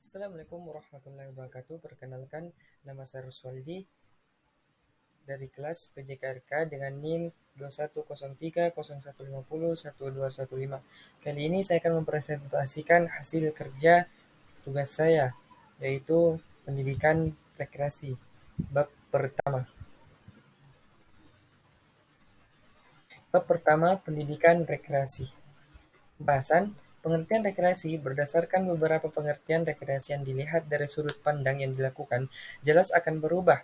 Assalamualaikum warahmatullahi wabarakatuh. Perkenalkan, nama saya Ruswaldi dari kelas PJKRK dengan NIM 210301501215. Kali ini saya akan mempresentasikan hasil kerja tugas saya, yaitu pendidikan rekreasi. Bab pertama. Bab pertama, pendidikan rekreasi. Bahasan, pengertian rekreasi berdasarkan beberapa pengertian rekreasi yang dilihat dari sudut pandang yang dilakukan, jelas akan berubah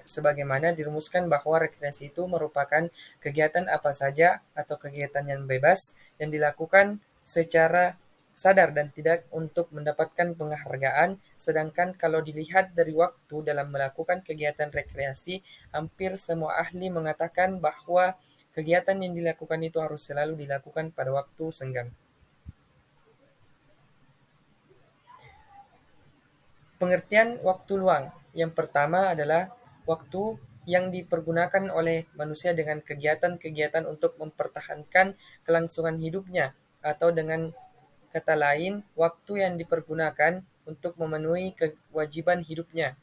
sebagaimana dirumuskan bahwa rekreasi itu merupakan kegiatan apa saja atau kegiatan yang bebas yang dilakukan secara sadar dan tidak untuk mendapatkan penghargaan, sedangkan kalau dilihat dari waktu dalam melakukan kegiatan rekreasi, hampir semua ahli mengatakan bahwa kegiatan yang dilakukan itu harus selalu dilakukan pada waktu senggang. Pengertian waktu luang. Yang pertama adalah waktu yang dipergunakan oleh manusia dengan kegiatan-kegiatan untuk mempertahankan kelangsungan hidupnya, atau dengan kata lain, waktu yang dipergunakan untuk memenuhi kewajiban hidupnya.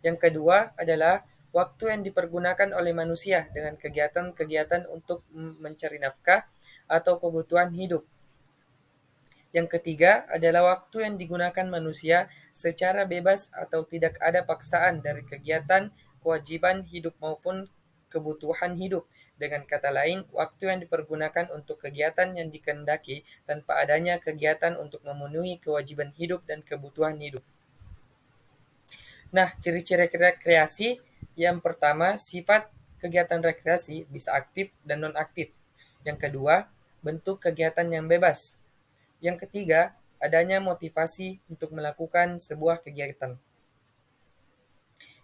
Yang kedua adalah waktu yang dipergunakan oleh manusia dengan kegiatan-kegiatan untuk mencari nafkah atau kebutuhan hidup. Yang ketiga adalah waktu yang digunakan manusia secara bebas atau tidak ada paksaan dari kegiatan, kewajiban hidup maupun kebutuhan hidup. Dengan kata lain, waktu yang dipergunakan untuk kegiatan yang dikehendaki tanpa adanya kegiatan untuk memenuhi kewajiban hidup dan kebutuhan hidup. Nah, ciri-ciri rekreasi yang pertama, sifat kegiatan rekreasi bisa aktif dan non-aktif. Yang kedua, bentuk kegiatan yang bebas. Yang ketiga, adanya motivasi untuk melakukan sebuah kegiatan.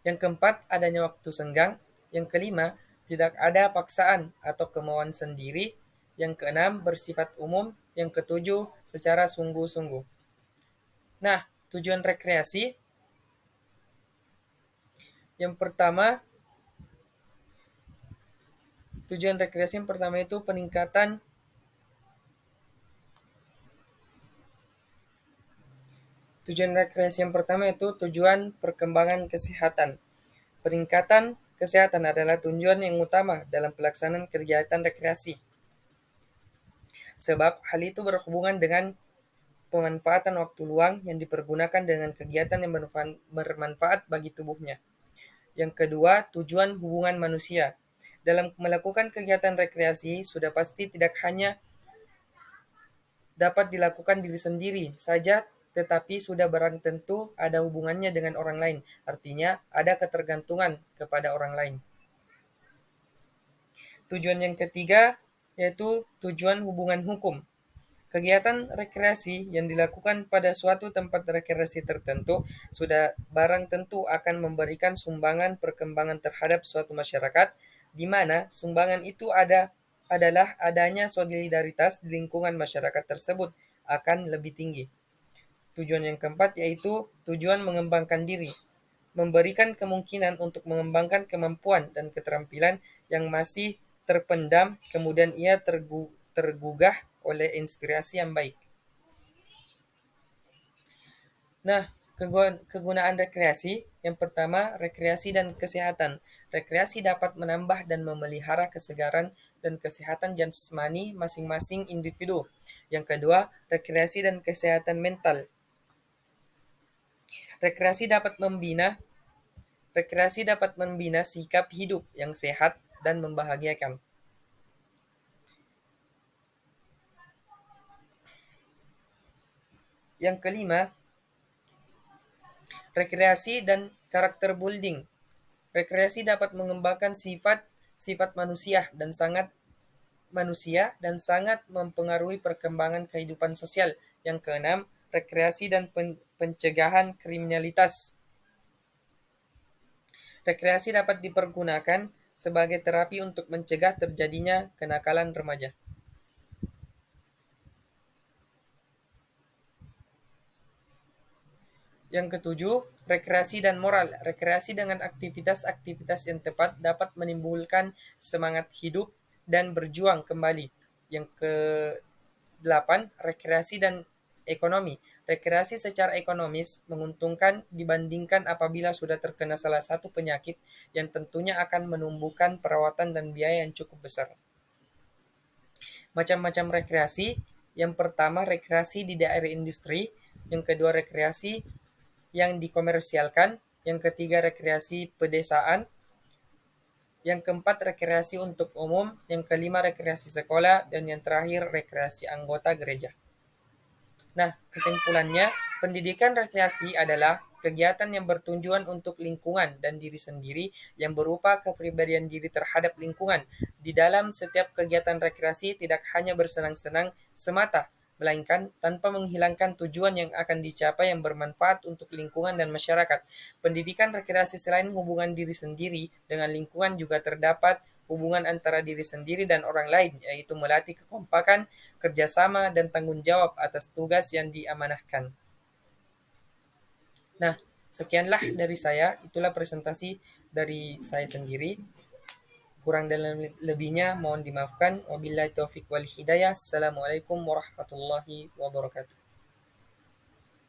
Yang keempat, adanya waktu senggang. Yang kelima, tidak ada paksaan atau kemauan sendiri. Yang keenam, bersifat umum. Yang ketujuh, secara sungguh-sungguh. Nah, tujuan rekreasi yang pertama, itu peningkatan tujuan perkembangan kesehatan. Peningkatan kesehatan adalah tujuan yang utama dalam pelaksanaan kegiatan rekreasi. Sebab hal itu berhubungan dengan pemanfaatan waktu luang yang dipergunakan dengan kegiatan yang bermanfaat bagi tubuhnya. Yang kedua, tujuan hubungan manusia. Dalam melakukan kegiatan rekreasi, sudah pasti tidak hanya dapat dilakukan diri sendiri saja, tetapi sudah barang tentu ada hubungannya dengan orang lain. Artinya, ada ketergantungan kepada orang lain. Tujuan yang ketiga yaitu tujuan hubungan hukum. Kegiatan rekreasi yang dilakukan pada suatu tempat rekreasi tertentu sudah barang tentu akan memberikan sumbangan perkembangan terhadap suatu masyarakat, di mana sumbangan itu adalah adanya solidaritas di lingkungan masyarakat tersebut akan lebih tinggi. Tujuan yang keempat yaitu tujuan mengembangkan diri, memberikan kemungkinan untuk mengembangkan kemampuan dan keterampilan yang masih terpendam, kemudian ia tergugah oleh inspirasi yang baik. Nah, kegunaan rekreasi yang pertama, rekreasi dan kesehatan. Rekreasi dapat menambah dan memelihara kesegaran dan kesehatan jasmani masing-masing individu. Yang kedua, rekreasi dan kesehatan mental. Rekreasi dapat membina sikap hidup yang sehat dan membahagiakan. Yang kelima, rekreasi dan karakter building. Rekreasi dapat mengembangkan sifat manusia dan sangat mempengaruhi perkembangan kehidupan sosial. Yang keenam, rekreasi dan pencegahan kriminalitas. Rekreasi dapat dipergunakan sebagai terapi untuk mencegah terjadinya kenakalan remaja. Yang ketujuh, rekreasi dan moral. Rekreasi dengan aktivitas-aktivitas yang tepat dapat menimbulkan semangat hidup dan berjuang kembali. Yang ke-8, rekreasi dan ekonomi. Rekreasi secara ekonomis menguntungkan dibandingkan apabila sudah terkena salah satu penyakit yang tentunya akan menumbuhkan perawatan dan biaya yang cukup besar. Macam-macam rekreasi, yang pertama rekreasi di daerah industri, yang kedua rekreasi yang dikomersialkan, yang ketiga rekreasi pedesaan, yang keempat rekreasi untuk umum, yang kelima rekreasi sekolah, dan yang terakhir rekreasi anggota gereja. Nah, kesimpulannya, pendidikan rekreasi adalah kegiatan yang bertujuan untuk lingkungan dan diri sendiri yang berupa kepribadian diri terhadap lingkungan. Di dalam setiap kegiatan rekreasi tidak hanya bersenang-senang semata, melainkan tanpa menghilangkan tujuan yang akan dicapai yang bermanfaat untuk lingkungan dan masyarakat. Pendidikan rekreasi selain hubungan diri sendiri dengan lingkungan juga terdapat hubungan antara diri sendiri dan orang lain, yaitu melatih kekompakan, kerjasama, dan tanggung jawab atas tugas yang diamanahkan. Nah, sekianlah dari saya. Itulah presentasi dari saya sendiri. Kurang dan lebihnya mohon dimaafkan. Wabillahi taufiq wal hidayah. Assalamualaikum warahmatullahi wabarakatuh.